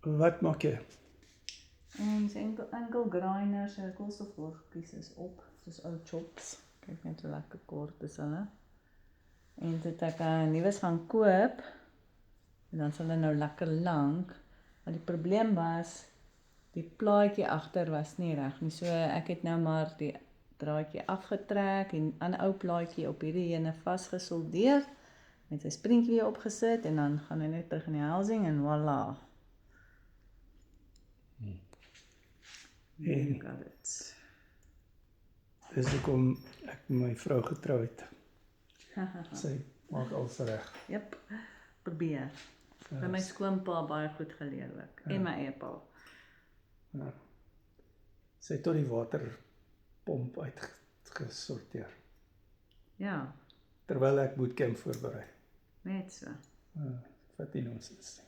Wat maak jy? En sy enkel grinder, sy koolstofvorkies is op, soos ou chops. Kyk net hoe lekker kort is hulle. En toe het ek 'n nuus gaan koop, en dan is hulle nou lekker lank, maar die probleem was, die plaatjie agter was nie reg nie, so ek het nou maar die draadjie afgetrek en 'n ou plaatjie op hierdie ene vasgesoldeer, met sy sprinkie weer opgesit, en dan gaan hy net terug in die housing, en voilà. En Got it. dis hoekom ek met my vrou getrou het. Sy maak alles reg. Jep, probeer. By my skoonpa baie goed geleer ook, en my eie pa. Ja. Sy het tot die waterpomp uitgesorteer, Ja, terwyl ek bootcamp voorberei. net so. Wat nie ons is.